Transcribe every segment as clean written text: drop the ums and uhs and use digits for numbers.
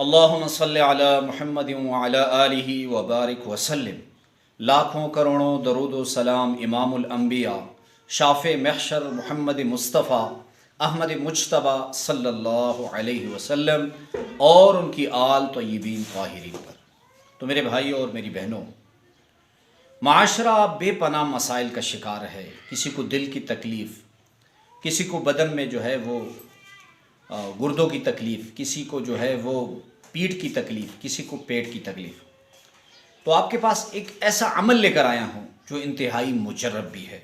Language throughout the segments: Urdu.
اللہم صلی علی محمد وعلی آلہ وبارک وسلم۔ لاکھوں کروڑوں درود و سلام امام الانبیاء شافع محشر محمد مصطفیٰ احمد مجتبیٰ صلی اللہ علیہ وسلم اور ان کی آل طیبین طاہرین پر۔ تو میرے بھائیوں اور میری بہنوں، معاشرہ بے پناہ مسائل کا شکار ہے۔ کسی کو دل کی تکلیف، کسی کو بدن میں جو ہے وہ گردوں کی تکلیف، کسی کو جو ہے وہ پیٹھ کی تکلیف، کسی کو پیٹ کی تکلیف۔ تو آپ کے پاس ایک ایسا عمل لے کر آیا ہوں جو انتہائی مجرب بھی ہے۔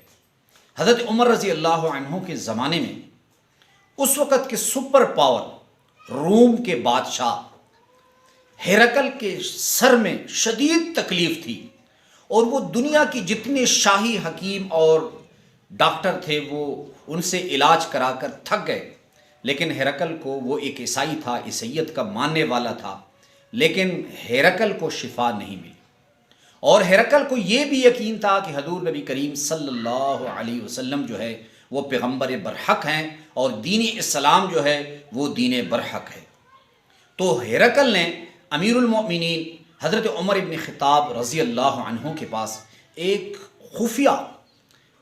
حضرت عمر رضی اللہ عنہ کے زمانے میں اس وقت کے سپر پاور روم کے بادشاہ ہرقل کے سر میں شدید تکلیف تھی، اور وہ دنیا کی جتنے شاہی حکیم اور ڈاکٹر تھے وہ ان سے علاج کرا کر تھک گئے، لیکن ہرقل کو، وہ ایک عیسائی تھا، عیسائیت کا ماننے والا تھا، لیکن ہرقل کو شفا نہیں ملی۔ اور ہرقل کو یہ بھی یقین تھا کہ حضور نبی کریم صلی اللہ علیہ وسلم جو ہے وہ پیغمبر برحق ہیں، اور دین اسلام جو ہے وہ دین برحق ہے۔ تو ہرقل نے امیر المؤمنین حضرت عمر ابن خطاب رضی اللہ عنہ کے پاس ایک خفیہ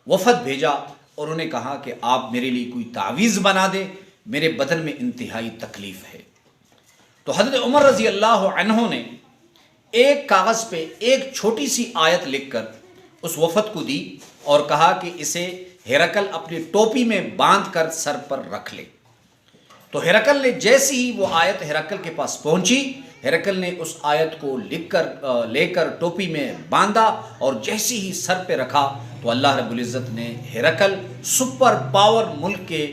وفد بھیجا اور انہیں کہا کہ آپ میرے لیے کوئی تعویذ بنا دے، میرے بدن میں انتہائی تکلیف ہے۔ تو حضرت عمر رضی اللہ عنہ نے ایک کاغذ پہ ایک چھوٹی سی آیت لکھ کر اس وفد کو دی اور کہا کہ اسے ہرقل اپنی ٹوپی میں باندھ کر سر پر رکھ لے۔ تو ہرقل نے جیسی ہی وہ آیت ہرقل کے پاس پہنچی، ہرقل نے اس آیت کو لے کر ٹوپی میں باندھا، اور جیسی ہی سر پہ رکھا تو اللہ رب العزت نے ہرقل سپر پاور ملک کے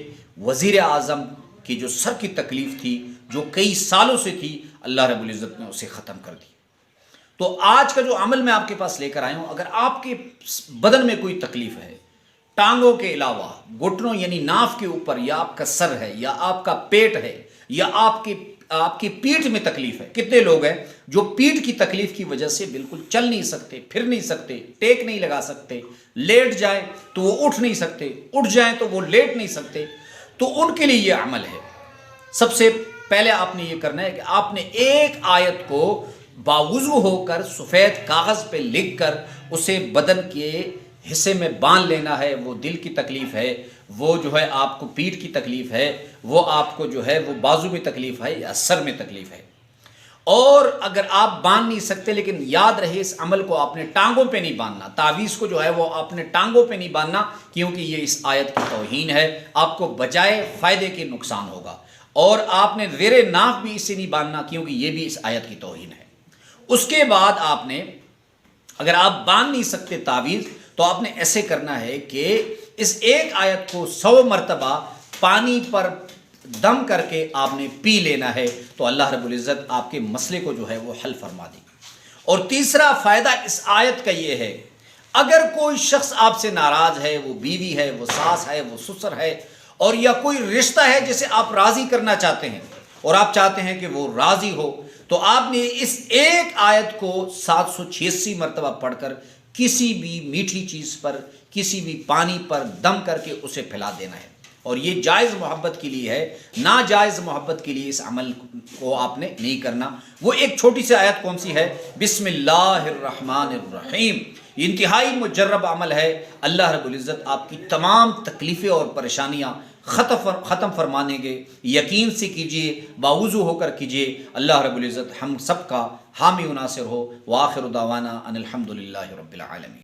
وزیر اعظم کی جو سر کی تکلیف تھی، جو کئی سالوں سے تھی، اللہ رب العزت نے اسے ختم کر دی۔ تو آج کا جو عمل میں آپ کے پاس لے کر آیا ہوں، اگر آپ کے بدن میں کوئی تکلیف ہے، ٹانگوں کے علاوہ گھٹنوں یعنی ناف کے اوپر، یا آپ کا سر ہے، یا آپ کا پیٹ ہے، یا آپ کی پیٹھ میں تکلیف ہے۔ کتنے لوگ ہیں جو پیٹھ کی تکلیف کی وجہ سے بالکل چل نہیں سکتے، پھر نہیں سکتے، ٹیک نہیں لگا سکتے، لیٹ جائیں تو وہ اٹھ نہیں سکتے، اٹھ جائیں تو وہ لیٹ نہیں سکتے۔ تو ان کے لیے یہ عمل ہے۔ سب سے پہلے آپ نے یہ کرنا ہے کہ آپ نے ایک آیت کو باوضو ہو کر سفید کاغذ پہ لکھ کر اسے بدن کے حصے میں باندھ لینا ہے۔ وہ دل کی تکلیف ہے، وہ جو ہے آپ کو پیٹھ کی تکلیف ہے، وہ آپ کو جو ہے وہ بازو میں تکلیف ہے یا سر میں تکلیف ہے۔ اور اگر آپ باندھ نہیں سکتے، لیکن یاد رہے اس عمل کو آپ نے ٹانگوں پہ نہیں باندھنا، تعویذ کو جو ہے وہ آپ نے ٹانگوں پہ نہیں باندھنا، کیونکہ یہ اس آیت کی توہین ہے، آپ کو بجائے فائدے کے نقصان ہوگا۔ اور آپ نے زیر ناف بھی اسے نہیں باندھنا، کیونکہ یہ بھی اس آیت کی توہین ہے۔ اس کے بعد آپ نے، اگر آپ باندھ نہیں سکتے تعویذ، تو آپ نے ایسے کرنا ہے کہ اس ایک آیت کو 100 مرتبہ پانی پر دم کر کے آپ نے پی لینا ہے، تو اللہ رب العزت آپ کے مسئلے کو جو ہے وہ حل فرما دے گی۔ اور تیسرا فائدہ اس آیت کا یہ ہے، اگر کوئی شخص آپ سے ناراض ہے، وہ بیوی ہے، وہ ساس ہے، وہ سسر ہے، اور یا کوئی رشتہ ہے جسے آپ راضی کرنا چاہتے ہیں اور آپ چاہتے ہیں کہ وہ راضی ہو، تو آپ نے اس ایک آیت کو 786 مرتبہ پڑھ کر کسی بھی میٹھی چیز پر، کسی بھی پانی پر دم کر کے اسے پھیلا دینا ہے۔ اور یہ جائز محبت کے لیے ہے، ناجائز محبت کے لیے اس عمل کو آپ نے نہیں کرنا۔ وہ ایک چھوٹی سی آیت کون سی ہے؟ بسم اللہ الرحمن الرحیم۔ یہ انتہائی مجرب عمل ہے۔ اللہ رب العزت آپ کی تمام تکلیفیں اور پریشانیاں ختم فرمانے گے۔ یقین سے کیجئے، باوضو ہو کر کیجئے۔ اللہ رب العزت ہم سب کا حامی و ناصر ہو۔ وآخر دعوانا ان الحمد للہ رب العالمین۔